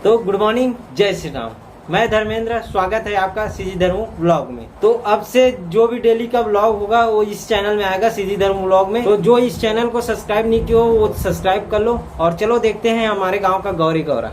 तो good morning, जय श्री राम। मैं धर्मेंद्र, स्वागत है आपका सीजी धर्म व्लॉग में। तो अब से जो भी डेली का व्लॉग होगा वो इस चैनल में आएगा, सीजी धर्म व्लॉग में। तो जो इस चैनल को सब्सक्राइब नहीं किया हो वो सब्सक्राइब कर लो। और चलो देखते हैं हमारे गांव का गौरी गौरा।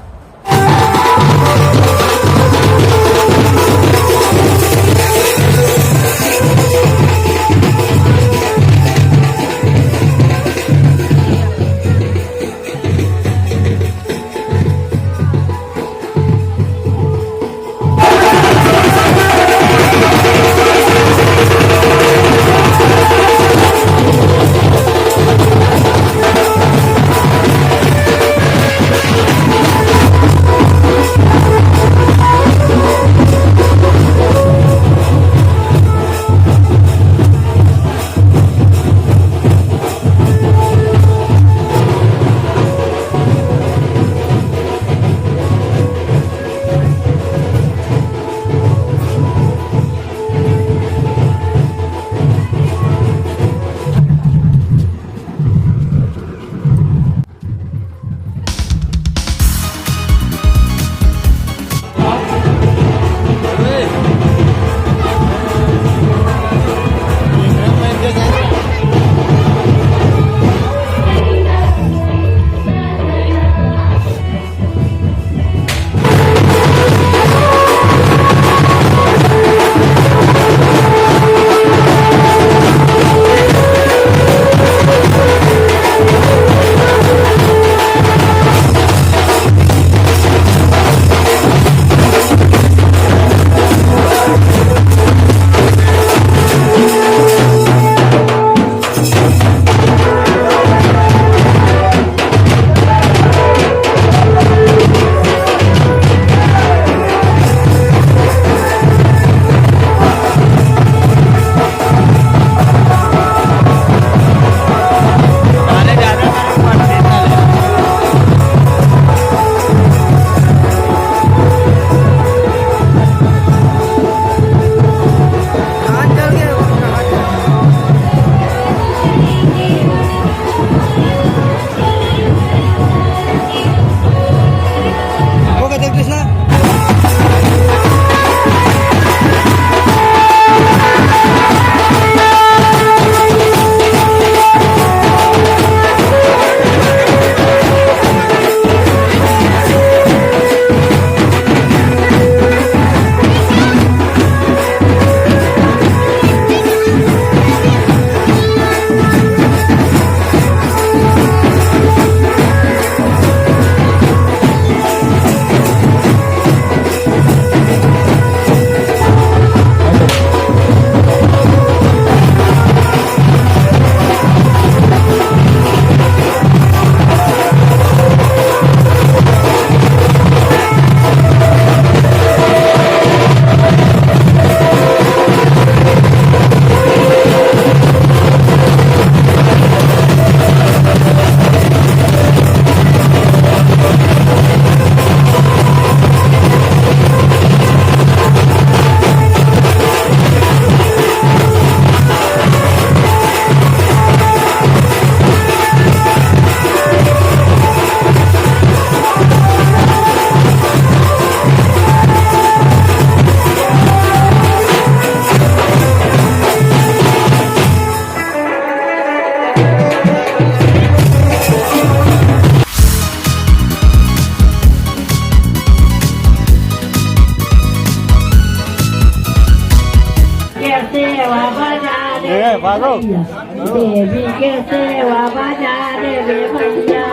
देवी के सेवा बजा देवे भैया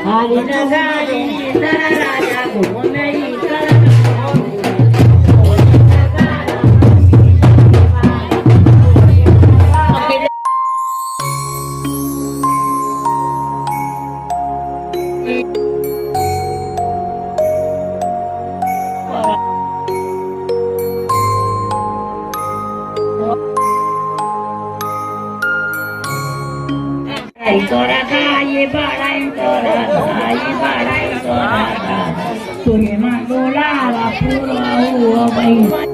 हरि नगारी सर राजा घूमे तोरा खाई बड़ाई तोरा खाई बड़ाई तोरा तुझे मांगोला पूरा हुआ भाई